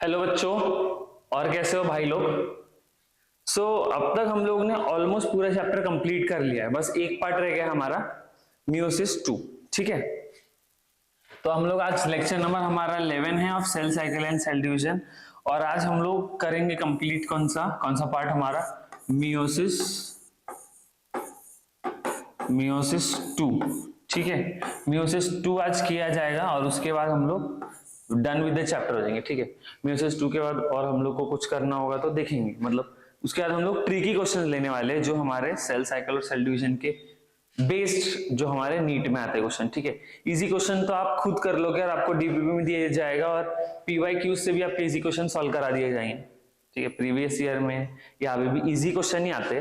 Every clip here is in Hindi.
हेलो बच्चों, और कैसे हो भाई लोग। अब तक हम लोग ने ऑलमोस्ट पूरा चैप्टर कंप्लीट कर लिया है, बस एक पार्ट रह गया हमारा मियोसिस 2। ठीक है, तो हम लोग आज लेक्चर नंबर हमारा 11 है of cell cycle and cell division, और आज हम लोग करेंगे कंप्लीट कौन सा पार्ट हमारा मियोसिस 2। ठीक है, मियोसिस 2 आज किया जाएगा और उसके बाद हम लोग डन विद द चैप्टर हो जाएंगे। ठीक है, मियोसिस 2 के बाद और हम लोग को कुछ करना होगा तो देखेंगे, मतलब उसके बाद हम लोग ट्रिकी क्वेश्चन लेने वाले हैं जो हमारे सेल साइकिल और सेल डिवीजन के बेस्ड जो हमारे नीट में आते हैं क्वेश्चन। ठीक है, इजी क्वेश्चन तो आप खुद कर लोगे और आपको डीपीपी में दिया जाएगा और पीवाईक्यू से भी आपके इजी क्वेश्चन सॉल्व करा दिए जाएंगे। ठीक है, प्रीवियस ईयर में यहाँ पे भी इजी क्वेश्चन ही आते,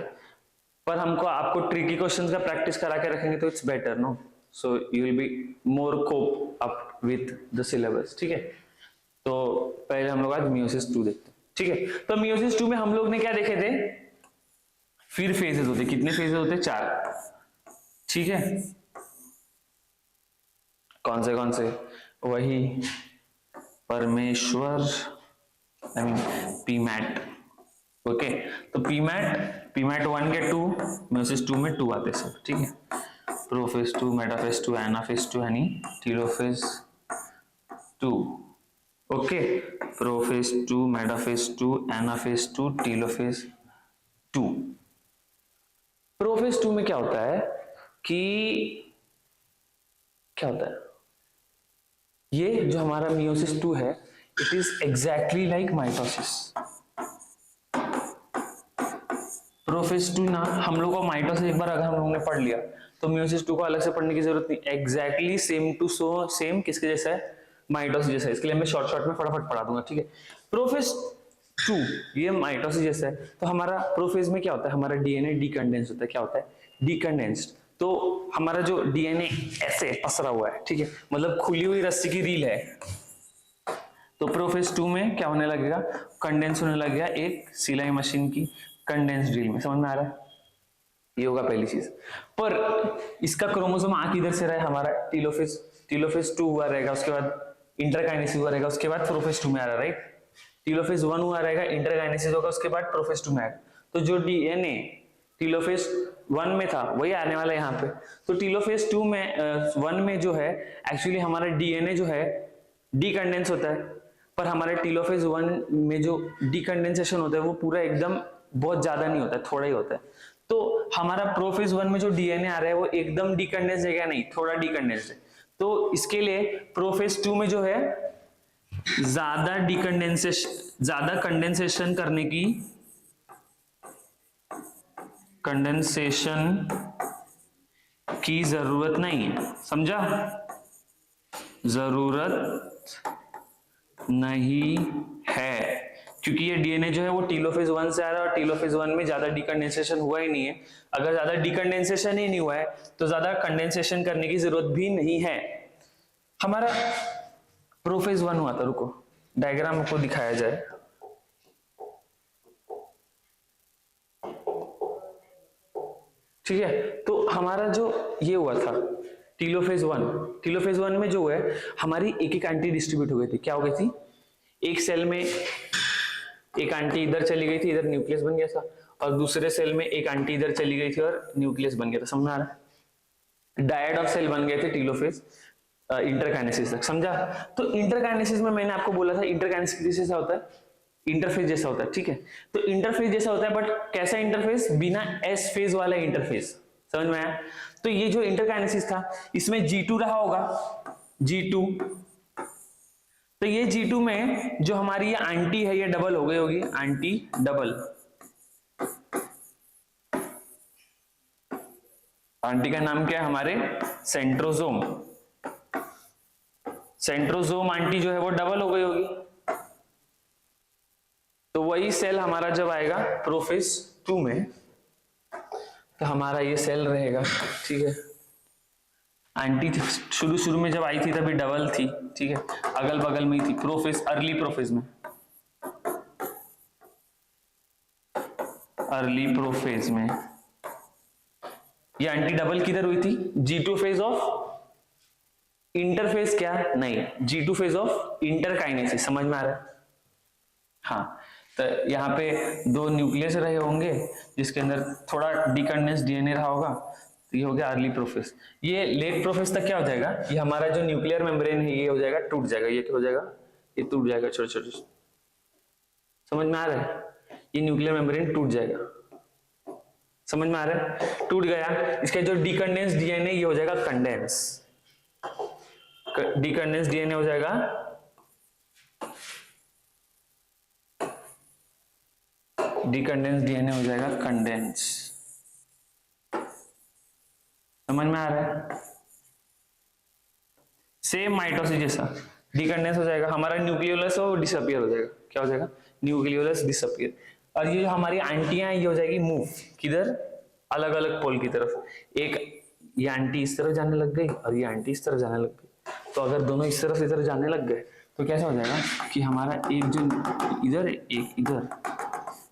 पर हमको आपको ट्रिकी क्वेश्चंस का प्रैक्टिस करा के रखेंगे तो it's better no, so you will be more cope up with the syllabus. ठीक है, तो पहले हम लोग आज मियोसिस 2 देखते हैं। ठीक है, तो मियोसिस 2 में हम लोग ने क्या देखे थे, फिर फेजेस होते, कितने फेजेस होते, 4। ठीक है, कौन से वही परमेश्वर पीमैट। ओके, तो पीमैट 1 के 2, मियोसिस 2 में 2 आते सब। ठीक है, प्रोफेज 2, मेटाफेज 2, एनाफेज 2 यानी telophase 2। Okay, prophase 2, metaphase 2, anaphase 2, telophase 2। Prophase 2 में क्या होता है कि ये जो हमारा मियोसिस 2 है, it is exactly like mitosis. Prophase 2 ना, हम लोग को माइटोसिस एक बार अगर हम लोगों ने पढ़ लिया तो मियोसिस 2 को अलग से पढ़ने की जरूरत नहीं, एग्जैक्टली सेम टू सेम किसके जैसा है, माइटोसिस जैसा है। इसके लिए मैं शॉर्ट में फटाफट पढ़ा दूंगा। ठीक है, प्रोफेज 2 ये माइटोसिस जैसा है। तो हमारा प्रोफेज में क्या होता है, हमारा डीएनए डीकंडेंस होता है। क्या होता है, डीकंडेंस्ड। तो हमारा जो डीएनए ऐसे पसरा हुआ है, ठीक है, मतलब खुली हुई रस्सी की रील है। तो प्रोफेज 2 में क्या होने लगेगा, कंडेंस होने लग गया एक सिलाई मशीन की कंडेंस ड्रिल में। समझ में आ रहा है, ये होगा पहली चीज। पर इसका क्रोमोसोम आ किधर से रहा है, हमारा टीलोफेज 2 हुआ रहेगा, उसके बाद इंटरकाइनेसिस हुआ रहेगा, उसके बाद प्रोफेज 2 में आ रहा है, राइट। टीलोफेज 1 हुआ रहेगा, इंटरकाइनेसिस होगा, उसके बाद प्रोफेज 2 में आएगा। तो जो डीएनए टीलोफेज 1 में था वही आने वाला है यहाँ पे। तो टीलोफेज 2 में 1 में जो है एक्चुअली हमारा डीएनए जो है डीकंडेंस होता है, पर हमारे टीलोफेज 1 में जो डीकंडेंसेशन होता है वो पूरा एकदम बहुत ज्यादा नहीं होता है, थोड़ा ही होता है। तो हमारा प्रोफेज 1 में जो डीएनए आ रहा है वो एकदम डीकंडेंस है क्या, नहीं, थोड़ा डीकंडेंस है। तो इसके लिए प्रोफेज 2 में जो है ज्यादा कंडेंसेशन करने की जरूरत नहीं है। समझा, जरूरत नहीं है, क्योंकि ये डीएनए जो है वो टीलोफेज 1 से आ रहा है और टीलोफेज 1 में ज्यादा डीकंडेंसेशन हुआ ही नहीं है। अगर ज्यादा डीकंडेंसेशन ही नहीं हुआ है तो ज्यादा कंडेंसेशन करने की जरूरत भी नहीं है। हमारा प्रोफेज 1 हुआ था, रुको डायग्राम को दिखाया जाए। ठीक है, तो हमारा जो ये हुआ था टीलोफेज 1 में जो है हमारी एक एंटी डिस्ट्रीब्यूट हो गई थी। क्या हो गई थी, एक सेल में एक एंटी इधर चली गई थी, इधर न्यूक्लियस बन गया था, और दूसरे सेल में एक एंटी इधर चली गई थी और न्यूक्लियस बन गया था। समझ आ रहा है, डायड ऑफ सेल बन गए थे टीलोफेज इंटरकाइनेसिस तक। समझा, तो इंटरकाइनेसिस में मैंने आपको बोला था इंटरकाइनेसिस जैसा होता है, इंटरफेज जैसा होता है। ठीक है, तो इंटरफेज जैसा होता है, बट कैसा इंटरफेस, बिना एस फेज वाला इंटरफेस। समझ में आया, तो ये जो इंटरकाइनेसिस था इसमें G2 रहा होगा, G2। तो ये G2 में जो हमारी ये एंटी है ये डबल हो गई होगी, एंटी डबल। एंटी का नाम क्या है, हमारे सेंट्रोजोम। सेंट्रोजोम एंटी जो है वो डबल हो गई होगी। तो वही सेल हमारा जब आएगा प्रोफेज 2 में तो हमारा ये सेल रहेगा। ठीक है, एंटी शुरू में जब आई थी तभी डबल थी। ठीक है, अगल बगल में ही थी, प्रोफेज अर्ली प्रोफेज में ये एंटी डबल किधर हुई थी, G2 फेज ऑफ इंटरफेज, क्या नहीं, G2 फेज ऑफ इंटरकाइनेसिस। समझ में आ रहा है, हाँ, तो यहाँ पे दो न्यूक्लियस रहे होंगे जिसके अंदर थोड़ा डिकंडेंस डीएनए रहा होगा, तो ये हो गया अर्ली प्रोफेस। ये लेट प्रोफेस तक क्या हो जाएगा, ये हमारा जो न्यूक्लियर मेम्ब्रेन है ये हो जाएगा, टूट जाएगा। ये क्या हो जाएगा, ये टूट जाएगा छोटे छोटे। समझ में आ रहा है, ये न्यूक्लियर मेम्ब्रेन टूट जाएगा। समझ में आ रहा है, टूट गया। इसका जो डिकंडेंस डीएनए ये हो जाएगा कंडेंस, डिकंडेंस डीएनए हो जाएगा डिकंडेंस डीएनए हो जाएगा कंडेंस। समझ में आ रहा है, सेम माइटोसिस जैसा डिकंडेंस हो जाएगा, हमारा न्यूक्लियोलस वो डिसअपियर हो जाएगा। क्या हो जाएगा, न्यूक्लियोलस डिसअपियर। और ये जो हमारी आंटियां ये हो जाएगी मूव, किधर, अलग अलग पोल की तरफ। एक ये आंटी इस तरफ जाने लग गई और ये आंटी इस तरफ जाने लग गई। तो अगर दोनों इस तरफ जाने लग गए तो कैसा हो जाएगा कि हमारा एक जो इधर एक इधर,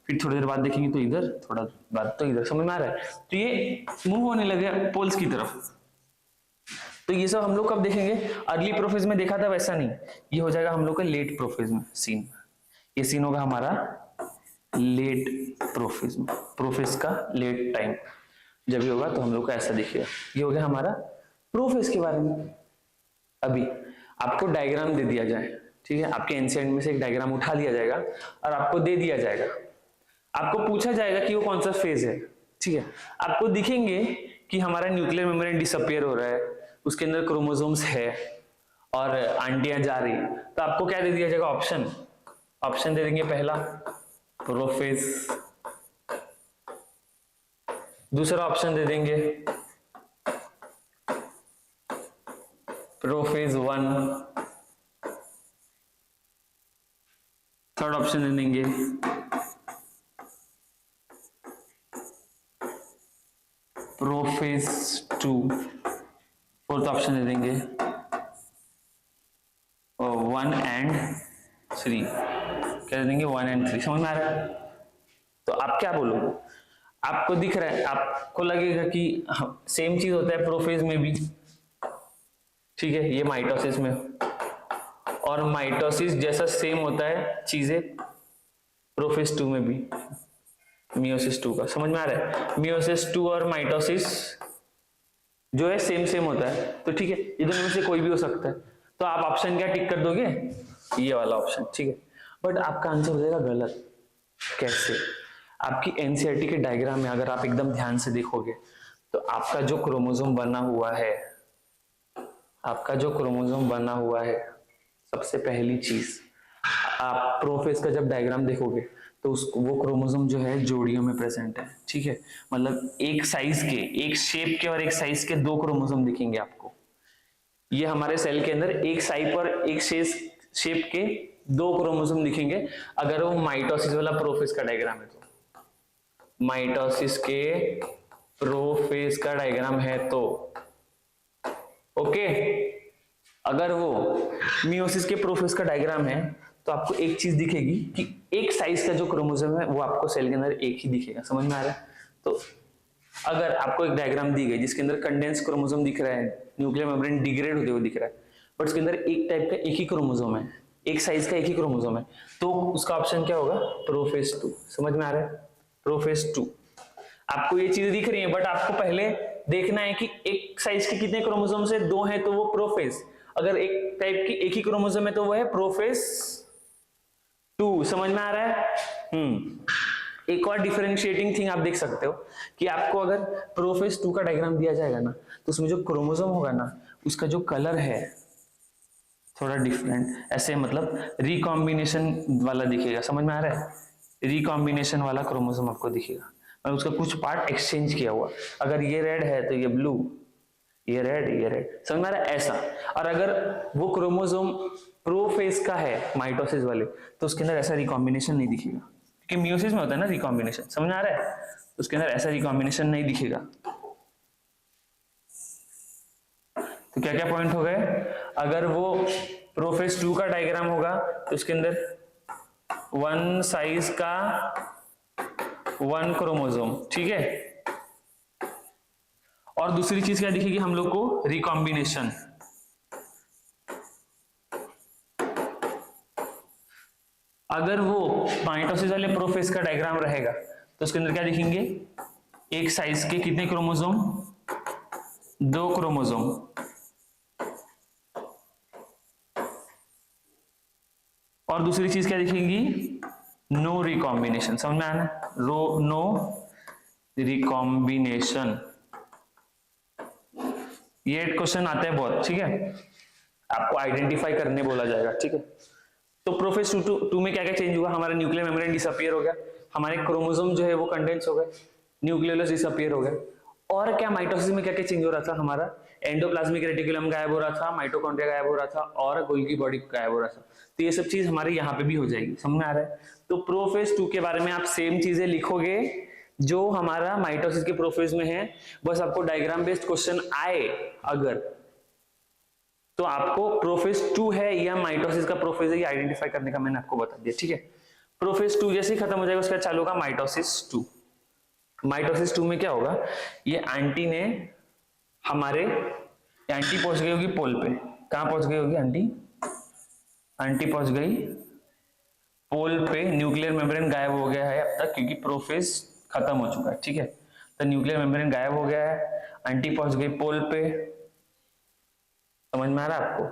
फिर थोड़ी देर बाद देखेंगे तो इधर, थोड़ा बाद तो इधर। समझ में आ रहा है, तो ये मूव होने लगे पोल्स की तरफ। तो ये सब हम लोग कब देखेंगे, अर्ली प्रोफेज में देखा था वैसा नहीं, ये हो जाएगा हम लोग का लेट प्रोफेज में सीन। ये सीन होगा हमारा लेट प्रोफेज में, प्रोफेज का लेट टाइम जब भी होगा तो हम लोग का ऐसा दिखेगा। ये हो गया हमारा प्रोफेज के बारे में। अभी आपको डायग्राम दे दिया जाए, ठीक है, आपके एनसीईआरटी में से एक डायग्राम उठा लिया जाएगा और आपको दे दिया जाएगा, आपको पूछा जाएगा कि वो कौन सा फेज है, ठीक है। आपको दिखेंगे कि हमारा न्यूक्लियर मेम्ब्रेन डिसअपियर हो रहा है, उसके अंदर क्रोमोसोम्स है और आंटियां जा रही, तो आपको क्या दे दिया जाएगा, ऑप्शन। ऑप्शन दे देंगे, पहला प्रोफेज, दूसरा ऑप्शन दे देंगे प्रोफेज 1, थर्ड ऑप्शन दे देंगे प्रोफेज 2, फोर्थ ऑप्शन दे देंगे 1 एंड 3। क्या दे देंगे, 1 एंड 3। समझ में आ रहा है, तो आप क्या बोलोगे, आपको दिख रहा है, आपको लगेगा कि सेम चीज होता है प्रोफेज में भी, ठीक है, ये माइटोसिस में, और माइटोसिस जैसा सेम होता है चीजें प्रोफेज 2 में भी, मियोसिस 2 का। समझ में आ रहा है, मियोसिस 2 और माइटोसिस जो है सेम सेम होता है, तो ठीक है, ये दोनों में से कोई भी हो सकता है। तो आप ऑप्शन क्या टिक कर दोगे, ये वाला ऑप्शन, ठीक है। बट आपका आंसर हो जाएगा गलत। कैसे, आपकी एनसीईआरटी के डायग्राम में अगर आप एकदम ध्यान से देखोगे तो आपका जो क्रोमोसोम बना हुआ है, आपका जो क्रोमोसोम बना हुआ है, सबसे पहली चीज, आप प्रोफेज का जब डायग्राम देखोगे तो वो क्रोमोसोम जो है जोड़ियों में प्रेजेंट है, ठीक है। मतलब एक साइज के, एक शेप के और एक साइज के दो क्रोमोसोम दिखेंगे आपको। ये हमारे सेल के अंदर एक साइज पर एक शेप के दो क्रोमोसोम दिखेंगे अगर वो माइटोसिस वाला प्रोफेज का डायग्राम है तो। माइटोसिस के प्रोफेज का डायग्राम है तो ओके। अगर वो मियोसिस के प्रोफेज का डायग्राम है तो आपको एक चीज दिखेगी कि एक साइज का जो क्रोमोसोम है वो आपको सेल के अंदर एक ही दिखेगा। समझ में आ रहा है, तो अगर आपको एक डायग्राम दी गई जिसके अंदर कंडेंस क्रोमोसोम दिख रहा है, न्यूक्लियर मेम्ब्रेन डिग्रेड होते हुए दिख रहा है, बट उसके अंदर एक टाइप का एक ही क्रोमोसोम है, एक साइज का एक ही क्रोमोसोम है, तो उसका ऑप्शन क्या होगा, प्रोफेज 2। समझ में आ रहा है, प्रोफेज 2। आपको ये चीजें दिख रही है बट आपको पहले देखना है कि एक साइज के कितने क्रोमोसोम से, दो है तो वो प्रोफेज, अगर एक टाइप की एक ही क्रोमोसोम है तो वो है प्रोफेज 2। समझ में आ रहा है। एक और डिफरेंशिएटिंग थिंग आप देख सकते हो कि आपको अगर प्रोफेज 2 का डायग्राम दिया जाएगा ना तो उसमें जो क्रोमोसोम होगा ना उसका जो कलर है थोड़ा डिफरेंट, ऐसे मतलब रिकॉम्बिनेशन वाला दिखेगा। समझ में आ रहा है, रिकॉम्बिनेशन वाला क्रोमोसोम आपको दिखेगा, मतलब उसका कुछ पार्ट एक्सचेंज किया हुआ, अगर ये रेड है तो ये ब्लू, ये रेड, ये रेड। समझ में आ रहा है, ऐसा। और अगर वो क्रोमोसोम प्रोफेज का है माइटोसिस वाले तो उसके अंदर ऐसा रिकॉम्बिनेशन नहीं दिखेगा, क्योंकि मियोसिस में होता है ना रिकॉम्बिनेशन। समझ में आ रहा है, उसके अंदर ऐसा रिकॉम्बिनेशन नहीं दिखेगा। तो क्या क्या पॉइंट हो गए, अगर वो प्रोफेज 2 का डायग्राम होगा तो उसके अंदर वन साइज का वन क्रोमोसोम, ठीक है। और दूसरी चीज क्या दिखेगी हम लोग को, रिकॉम्बिनेशन। अगर वो माइटोसिस वाले प्रोफेज का डायग्राम रहेगा तो उसके अंदर क्या दिखेंगे, एक साइज के कितने क्रोमोसोम, 2 क्रोमोसोम, और दूसरी चीज क्या दिखेंगी, नो रिकॉम्बिनेशन। समझ में आना, नो रिकॉम्बिनेशन। ये क्वेश्चन आता है बहुत, ठीक है, आपको आइडेंटिफाई करने बोला जाएगा, ठीक है। तो प्रोफेज टू में क्या क्या चेंज हुआ, हमारा न्यूक्लियर मेम्ब्रेन डिसअपियर हो गया, हमारे क्रोमोसोम जो है वो कंडेंस हो गए, न्यूक्लियोलस डिसअपियर हो गया। और क्या माइटोसिस में क्या क्या चेंज हो रहा था, हमारा एंडोप्लाज्मिक रेटिकुलम गायब हो रहा था, माइटोकॉन्ड्रिया गायब हो रहा था, और गोल्गी बॉडी गायब हो रहा था। तो ये सब चीज हमारे यहाँ पे भी हो जाएगी, समझ में आ रहा है। तो प्रोफेज 2 के बारे में आप सेम चीजें लिखोगे जो हमारा माइटोसिस के प्रोफेज में है, बस आपको डायग्राम बेस्ड क्वेश्चन आए अगर, तो आपको प्रोफेज 2 है या माइटोसिस का प्रोफेज है ये आइडेंटिफाई करने का मैंने आपको बता दिया, ठीक है। प्रोफेज 2 जैसे ही खत्म हो जाएगा उसके बाद चालू होगा माइटोसिस 2। माइटोसिस 2 में क्या होगा, ये आंटी ने हमारे, आंटी पहुंच गई होगी पोल पे, कहां पहुंच गई होगी आंटी, आंटी पहुंच गई पोल पे, न्यूक्लियर मेम्ब्रेन गायब हो गया है अब तक क्योंकि प्रोफेज खत्म हो चुका है, ठीक है। तो न्यूक्लियर मेम्ब्रेन गायब हो गया है, आंटी पहुंच गई पोल पे, समझ में आ रहा है आपको।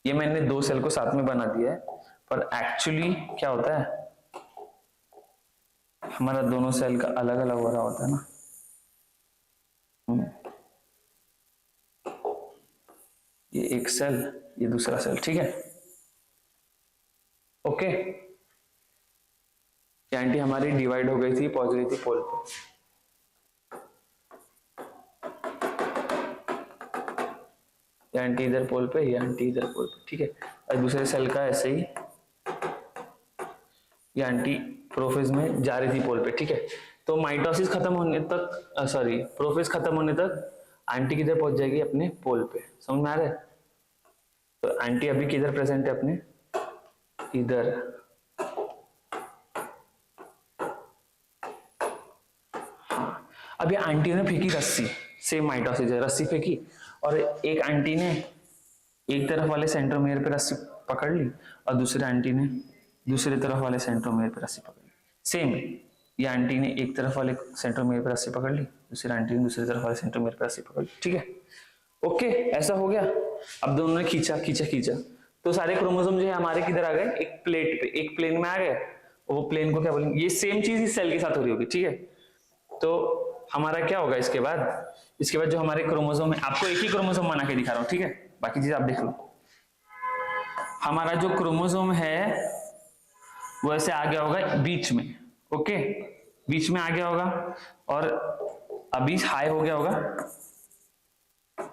ये मैंने 2 सेल को साथ में बना दिया है, पर एक्चुअली क्या होता है, हमारा दोनों सेल का अलग अलग हो रहा होता है ना। ये एक सेल, ये दूसरा सेल, ठीक है, ओके। ये आंटी हमारी डिवाइड हो गई थी, पहुंच गई थी पोल पे, ये आंटी इधर पोल पे, ये आंटी इधर पोल पे, ठीक है। और दूसरे सेल का ऐसे ही ये आंटी प्रोफेज में जा रही थी पोल पे, ठीक है। तो माइटोसिस खत्म होने तक, सॉरी प्रोफेज खत्म होने तक आंटी किधर पहुंच जाएगी, अपने पोल पे, समझ में आ रहा है। तो आंटी अभी किधर प्रेजेंट है, अपने इधर, हाँ। अभी आंटी ने फेंकी रस्सी, सेम माइटोसिस है, रस्सी फेंकी और एक आंटी ने एक तरफ वाले सेंट्रोमियर पे रस्सी पकड़ ली और दूसरे आंटी ने दूसरे तरफ वाले सेंट्रोमियर पे रस्सी पकड़ ली। सेम, ये आंटी ने एक तरफ वाले सेंट्रोमियर पे रस्सी पकड़ ली, दूसरी आंटी ने दूसरी तरफ वाले सेंट्रोमियर पे रस्सी पकड़ ली, ठीक है, ओके। ऐसा हो गया। अब दोनों ने खींचा खींचा खींचा तो सारे क्रोमोसोम जो है हमारे किधर आ गए, एक प्लेट पे, एक प्लेन में आ गए। वो प्लेन को क्या बोलेंगे, ये सेम चीज इस सेल के साथ हो रही होगी, ठीक है। तो हमारा क्या होगा इसके बाद जो हमारे क्रोमोसोम है, आपको एक ही क्रोमोसोम बना के दिखा रहा हूं, ठीक है, बाकी चीज आप देख लो। हमारा जो क्रोमोसोम है वो ऐसे आ गया होगा बीच में, ओके, बीच में आ गया होगा और अभी हाई हो गया होगा।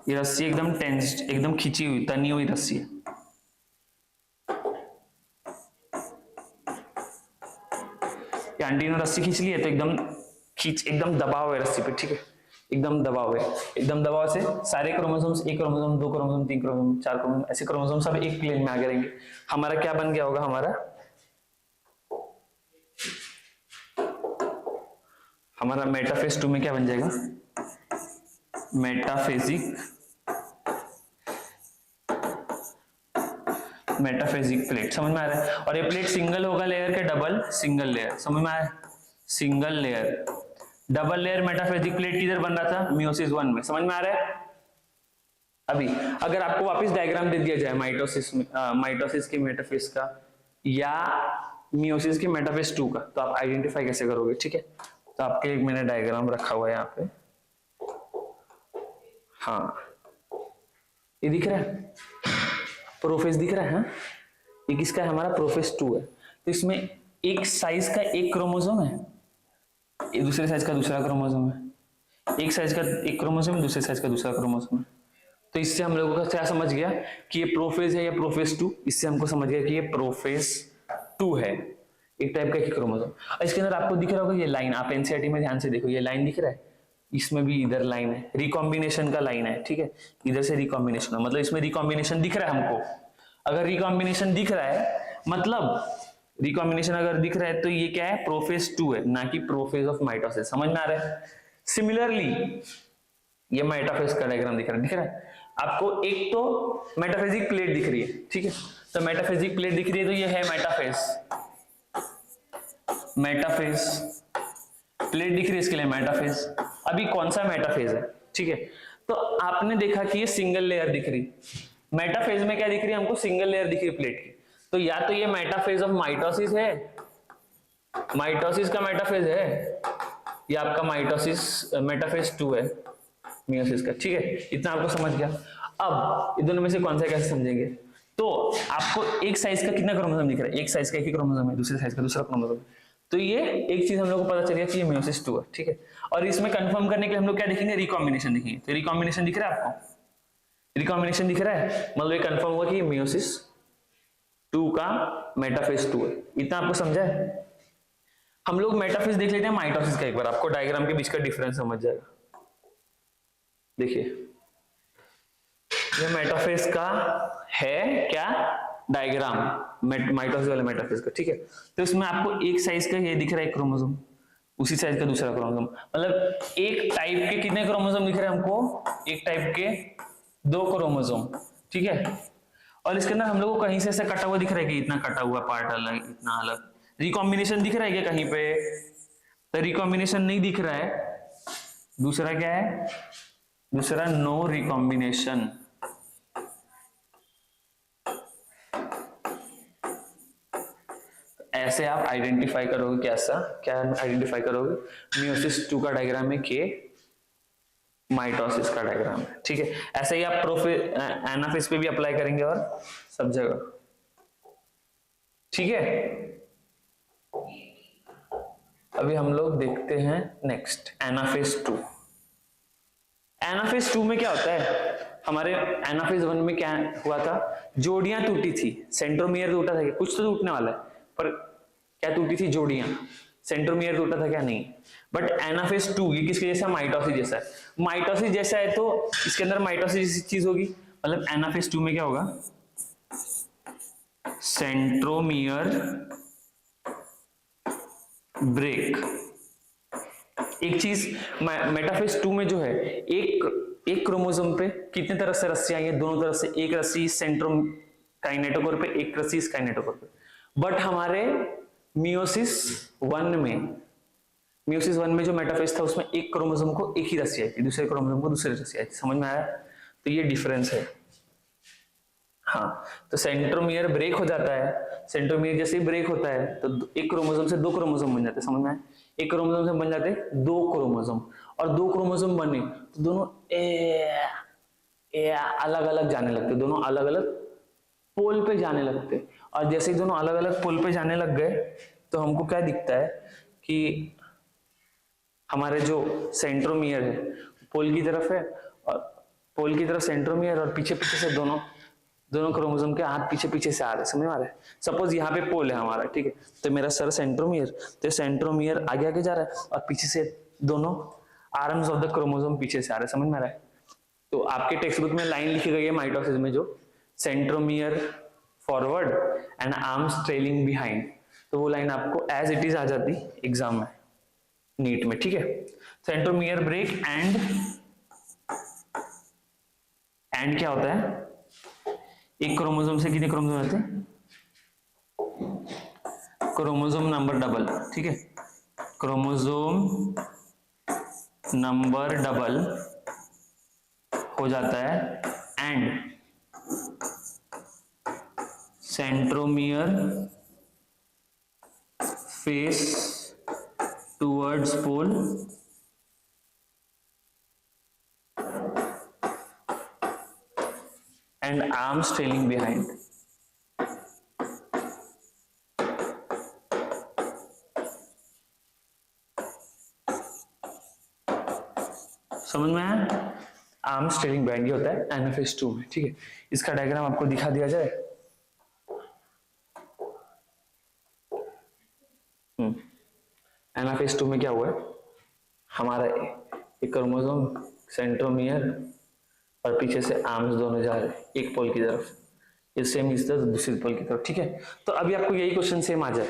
ये रस्सी एकदम टेंस्ड, एकदम खींची हुई, तनी हुई रस्सी है। आंटी ने रस्सी खींच ली है तो एकदम दबाव है रस्सी पे, ठीक है, एकदम दबाव है, एकदम दबाव से सारे क्रोमोसोम्स, एक क्रोमोसोम, 2 क्रोमोसोम, 3 क्रोमोसोम, 4 क्रोमोसोम, ऐसे क्रोमोसोम सब एक प्लेन में आगे रहेंगे। हमारा क्या बन गया होगा, हमारा मेटाफेज 2 में क्या बन जाएगा, मेटाफेजिक प्लेट, समझ में आ रहा है। और ये प्लेट सिंगल होगा लेयर के डबल, सिंगल लेयर, समझ में आ रहा है, single layer, double layer metaphasic plate किधर बन रहा था, मियोसिस 1 में, समझ में आ रहा है। अभी अगर आपको वापस डायग्राम दे दिया जाए माइटोसिस के मेटाफेज का या मियोसिस के मेटाफेज 2 का, तो आप आइडेंटिफाई कैसे करोगे, ठीक है। तो आपके लिए मैंने डायग्राम रखा हुआ है यहाँ पे, हाँ ये दिख रहा है, प्रोफेज दिख रहा है, हाँ? ये किसका है, हमारा प्रोफेज 2 है। तो इसमें एक साइज का एक क्रोमोसोम है, एक दूसरे साइज का दूसरा क्रोमोसोम है, एक साइज का एक क्रोमोसोम है, दूसरे साइज का दूसरा क्रोमोसोम है। तो इससे हम लोगों का क्या समझ गया कि ये प्रोफेज है या प्रोफेज 2, इससे हमको समझ गया कि ये प्रोफेज 2 है, एक टाइप का क्रोमोसोम। इसके अंदर आपको दिख रहा होगा ये लाइन, आप एनसीईआरटी में ध्यान से देखो, ये लाइन दिख रहा है, इसमें भी इधर लाइन है, रिकॉम्बिनेशन का लाइन है, ठीक है, इधर से रिकॉम्बिनेशन, मतलब इसमें रिकॉम्बिनेशन दिख रहा है हमको। अगर रिकॉम्बिनेशन दिख रहा है, मतलब रिकॉम्बिनेशन अगर दिख रहा है तो ये क्या है, प्रोफेज 2 है, ना कि प्रोफेज ऑफ माइटोसिस, समझ में आ रहा है। सिमिलरली ये मेटाफेज का डायग्राम दिख रहा है आपको, एक तो मेटाफेजिक प्लेट दिख रही है, ठीक है, तो मेटाफेजिक प्लेट दिख रही है, तो ये है मेटाफेज, मेटाफेज प्लेट दिख रही है, इसके लिए मेटाफेज। अभी कौन सा मेटाफेज है, ठीक है। तो आपने देखा कि ये सिंगल लेयर दिख रही, मेटाफेज में क्या दिख रही है हमको, सिंगल लेयर दिख रही है प्लेट की। तो या तो ये मेटाफेज ऑफ माइटोसिस है, माइटोसिस का मेटाफेज है, या आपका माइटोसिस मेटाफेज 2 है मियोसिस का, ठीक है। इतना आपको समझ गया। अब इन दोनों में से कौन सा कैसे समझेंगे, तो आपको एक साइज का कितना क्रोमोसोम दिख रहा है, एक साइज का एक ही क्रोमोसोम है, दूसरे साइज का दूसरा क्रोमोसोम है। तो ये एक चीज हम लोग को पता चल गया कि ये मियोसिस 2 है, ठीक है। और इसमें कंफर्म करने के लिए हम लोग क्या देखेंगे, रिकॉम्बिनेशन देखेंगे। तो रिकॉम्बिनेशन दिख रहा है आपको, रिकॉम्बिनेशन दिख रहा है, मतलब ये कंफर्म हुआ कि ये मियोसिस 2 का मेटाफेज 2 है। इतना आपको समझा है। हम लोग मेटाफेज देख लेते हैं माइटोसिस का एक बार, आपको डायग्राम के बीच का डिफरेंस समझ जाएगा। देखिए ये मेटाफेज का है क्या, डायग्राम माइटोसिस वाले मेटाफेज का, ठीक है। तो इसमें आपको एक साइज का ये दिख रहा है क्रोमोसोम, उसी साइज का दूसरा क्रोमोसोम, मतलब एक टाइप के कितने क्रोमोसोम दिख रहे हैं हमको, एक टाइप के 2 क्रोमोसोम, ठीक है। और इसके अंदर हम लोग को कहीं से ऐसा कटा हुआ दिख रहा है कि इतना कटा हुआ पार्ट अलग, इतना अलग। रिकॉम्बिनेशन दिख रहा है क्या कहीं पे, तो रिकॉम्बिनेशन नहीं दिख रहा है। दूसरा क्या है, दूसरा नो रिकॉम्बिनेशन। ऐसे आप आइडेंटिफाई करोगे, कैसा क्या आइडेंटिफाई करोगे, मियोसिस 2 का डायग्राम है के, माइटोसिस का डायग्राम है, ठीक है। ऐसे ही आप एनाफेज पे भी अप्लाई करेंगे और सब जगह, ठीक है। अभी हम लोग देखते हैं नेक्स्ट एनाफेज 2। एनाफेज 2 में क्या होता है, हमारे एनाफेज 1 में क्या हुआ था, जोड़ियां टूटी थी, सेंट्रोमियर टूटा था, कुछ तो टूटने वाला है, पर क्या टूटी थी, जोड़ियां, सेंट्रोमियर टूटा था क्या, नहीं। बट एनाफेज 2 ये किसके जैसा, माइटोसिस जैसा है। माइटोसिस जैसा है तो इसके अंदर माइटोसिस जैसी चीज होगी, मतलब एनाफेज 2 में क्या होगा, सेंट्रोमियर ब्रेक। एक चीज मेटाफेज 2 में जो है, एक क्रोमोसोम पे कितने तरफ से रस्सियां आई है, दोनों तरफ से एक रस्सी काइनेटोकोर पे, एक रस्सी काइनेटोकोर पे। बट हमारे मियोसिस 1 में जो मेटाफेज था उसमें एक क्रोमोसोम को एक ही रस्सी आई थी, दूसरे क्रोमोसोम को दूसरी रस्सी आई थी। समझ में आया, तो ये डिफरेंस है। हाँ, तो सेंट्रोमियर ब्रेक हो जाता है, सेंट्रोमियर जैसे ही ब्रेक होता है तो एक क्रोमोसोम से 2 क्रोमोसोम बन जाते हैं। समझ में आया, एक क्रोमोसोम से बन जाते 2 क्रोमोसोम, और 2 क्रोमोसोम बने तो दोनों अलग अलग जाने लगते, दोनों अलग अलग पोल पे जाने लगते। और जैसे ही दोनों अलग अलग पोल पे जाने लग गए तो हमको क्या दिखता है कि हमारे जो सेंट्रोमियर है पोल की तरफ है, और पोल की तरफ सेंट्रोमियर, और पीछे पीछे से दोनों क्रोमोसोम के हाथ पीछे पीछे से आ रहे हैं। समझ में आ रहा है। सपोज यहाँ पे पोल है हमारा, ठीक है, तो मेरा सर सेंट्रोमियर, तो सेंट्रोमियर आगे आगे जा रहा है और पीछे से दोनों आर्म्स ऑफ द क्रोमोसोम पीछे से आ रहे हैं। समझ में आ रहा है। तो आपके टेक्स्ट बुक में लाइन लिखी गई है माइटोसिस में, जो centromere forward and arms trailing behind, तो वो लाइन आपको एज इट इज आ जाती एग्जाम में, नीट में, ठीक है। सेंट्रोमियर ब्रेक एंड क्या होता है, एक क्रोमोसोम से कितने क्रोमोसोम रहते हैं, क्रोमोसोम नंबर डबल, ठीक है, क्रोमोसोम नंबर डबल हो जाता है and centromere face towards pole and arms trailing behind. समझ में आया, आर्म्स ट्रेलिंग बिहाइंड ये होता है एनाफेज 2 में, ठीक है। इसका डायग्राम आपको दिखा दिया जाए। एनाफेज 2 में क्या हुआ है, हमारा एक क्रोमोसोम सेंट्रोमियर और पीछे से आर्म्स दोनों जा रहे हैं एक पोल की तरफ, ये सेम इस तरफ दूसरी पोल की तरफ, ठीक है। तो अभी आपको यही क्वेश्चन सेम आ जाए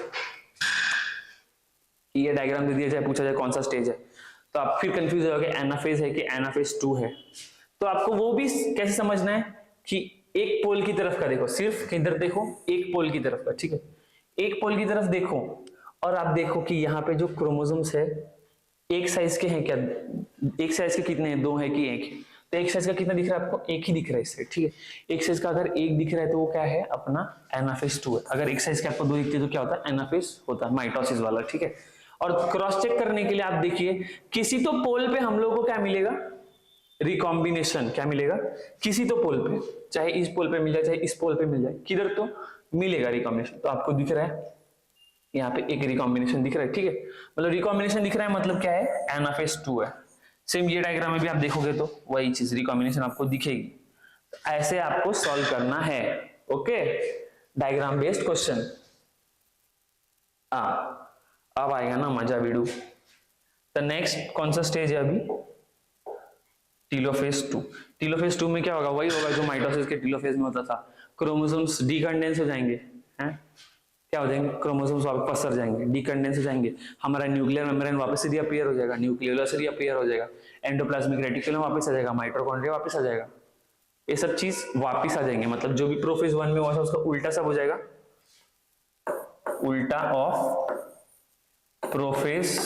कि ये डायग्राम दे दिया जाए, पूछा जाए कौन सा स्टेज है, तो आप फिर कंफ्यूज हो जाओगे एनाफेज है कि एनाफेज 2 है। तो आपको वो भी कैसे समझना है कि एक पोल की तरफ का देखो, सिर्फ किधर देखो, एक पोल की तरफ का, ठीक है, एक पोल की तरफ देखो और आप देखो कि यहाँ पे जो क्रोमोसोम्स है एक साइज के हैं क्या, एक साइज के कितने हैं, दो है कि एक है, तो एक साइज का कितना दिख रहा है आपको, एक ही दिख रहा है इससे, ठीक है। एक साइज का अगर एक दिख रहा है तो वो क्या है अपना एनाफेज 2 है, अगर एक साइज के आपको दो दिखते हैं तो क्या होता है एनाफेज होता है, माइटोसिस वाला, ठीक है। और क्रॉस चेक करने के लिए आप देखिए किसी तो पोल पे हम लोग को क्या मिलेगा, रिकॉम्बिनेशन, क्या मिलेगा किसी तो पोल पे, चाहे इस पोल पे मिल जाए चाहे इस पोल पे मिल जाए, किधर तो मिलेगा रिकॉम्बिनेशन। तो आपको दिख रहा है यहाँ पे एक रिकॉम्बिनेशन दिख रहा है, ठीक है, मतलब रिकॉम्बिनेशन दिख रहा है मतलब क्या है एनाफेज 2 है। सेम ये डायग्राम में भी आप देखोगे तो वही चीज रिकॉम्बिनेशन आपको दिखेगी। तो ऐसे आपको सॉल्व करना है, ओके, डायग्राम बेस्ड क्वेश्चन। अब आएगा ना मजा वीडियो। तो नेक्स्ट कौन सा स्टेज है अभी, टीलोफेज 2। टीलोफेज 2 में क्या होगा, वही होगा जो माइटोसिस के टीलोफेज में होता था, क्रोमोसोम्स डीकंडेंस हो जाएंगे, हैं क्या हो जाएंगे, क्रोमोसोम्स वापस पसर जाएंगे, डीकंडेंस हो जाएंगे, हमारा न्यूक्लियर मेम्ब्रेन वापस से रीअपीयर हो जाएगा, न्यूक्लियोलस रीअपीयर हो जाएगा, एंडोप्लाज्मिक रेटिकुलम वापस आ जाएगा, माइटोकॉन्ड्रिया वापस आ जाएगा, ये सब चीज वापस आ जाएंगे, मतलब जो भी प्रोफेज 1 में हुआ था उसका उल्टा सब हो जाएगा, उल्टा ऑफ प्रोफेज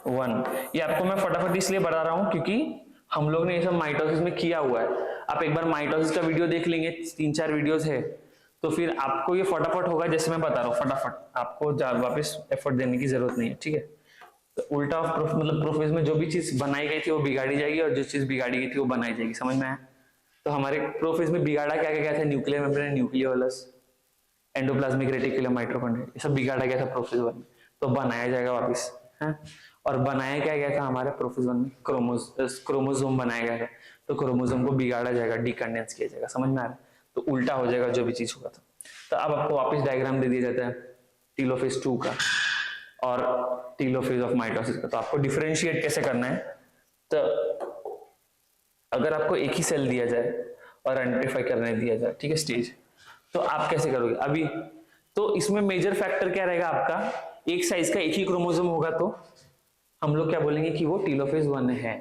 1। ये आपको मैं फटाफट इसलिए बता रहा हूं क्योंकि हम लोग ने ये सब माइटोसिस में किया हुआ है। आप एक बार माइटोसिस का वीडियो देख लेंगे, 3-4 वीडियोस है, तो फिर आपको ये फटाफट होगा जैसे मैं बता रहा हूँ, फटाफट, आपको वापस एफर्ट देने की जरूरत नहीं है, ठीक है। तो उल्टा ऑफ मतलब प्रोफेज में जो भी चीज बनाई गई थी वो बिगाड़ी जाएगी और जो चीज बिगाड़ी गई थी वो बनाई जाएगी, समझ में आया। तो हमारे प्रोफेज में बिगाड़ा क्या क्या था, nuclear membrane, nucleolus, endoplasmic reticulum, mitochondria, ये सब बिगाड़ा गया था प्रोफेज 1 में, तो बनाया जाएगा वापस, है। और बनाया क्या गया था हमारे प्रोफेज 1 में, क्रोमोसोम बनाया गया था, तो क्रोमोसोम को बिगाड़ा जाएगा, डीकंडेंस किया जाएगा, समझ में आ रहा है, तो उल्टा हो जाएगा जो भी चीज होगा। तो अब आपको वापस डायग्राम दे दिया जाता है टीलोफेज 2 का और टीलोफेज ऑफ माइटोसिस का। तो आपको डिफरेंशिएट कैसे करना है, तो अगर आपको एक ही सेल दिया जाए और आइडेंटिफाई करने दिया जाए, ठीक है, स्टेज, तो आप कैसे करोगे अभी। तो इसमें मेजर फैक्टर क्या रहेगा आपका, एक साइज का एक ही क्रोमोसोम होगा तो हम लोग क्या बोलेंगे कि वो टीलोफेज 1 है,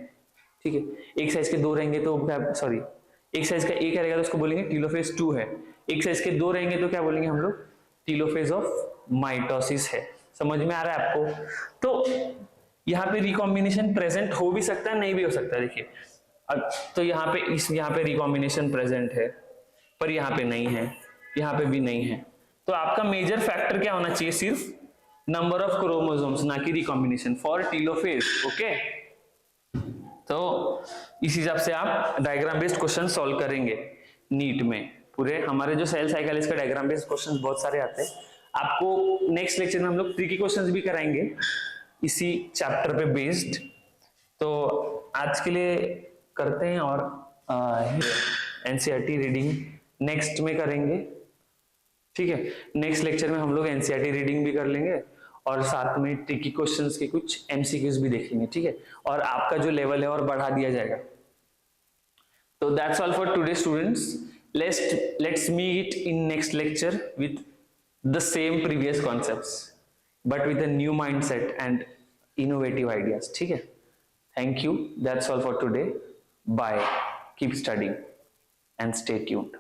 ठीक है। एक साइज के दो रहेंगे तो क्या, सॉरी, एक साइज का एक रहेगा तो उसको बोलेंगे टीलोफेज 2 है, एक साइज के दो रहेंगे तो क्या बोलेंगे हम लोग, टीलोफेज ऑफ माइटोसिस है। समझ में आ रहा है आपको। तो यहाँ पे रिकॉम्बिनेशन प्रेजेंट हो भी सकता है, नहीं भी हो सकता है, देखिए। तो यहाँ पे रिकॉम्बिनेशन प्रेजेंट है पर यहाँ पे नहीं है, यहाँ पे भी नहीं है, तो आपका मेजर फैक्टर क्या होना चाहिए, सिर्फ नंबर ऑफ क्रोमोसोम्स, ना कि रिकॉम्बिनेशन फॉर टीलोफेज, ओके। तो इस हिसाब से आप डायग्राम बेस्ड क्वेश्चन सॉल्व करेंगे नीट में। पूरे हमारे जो सेल साइकिल इसका डायग्राम बेस्ड क्वेश्चन बहुत सारे आते हैं। आपको नेक्स्ट लेक्चर में हम लोग ट्रिकी क्वेश्चंस भी कराएंगे इसी चैप्टर पे बेस्ड। तो आज के लिए करते हैं और एनसीईआरटी रीडिंग नेक्स्ट में करेंगे, ठीक है। नेक्स्ट लेक्चर में हम लोग एनसीईआरटी रीडिंग भी कर लेंगे और साथ में ट्रिकी क्वेश्चंस के कुछ एमसीक्यूज भी देख लेंगे, ठीक है, और आपका जो लेवल है और बढ़ा दिया जाएगा। तो that's all for today students, let's meet in next lecture with the same previous concepts but with a new mindset and innovative ideas, ठीक है। Thank you, that's all for today, bye, keep studying and stay tuned.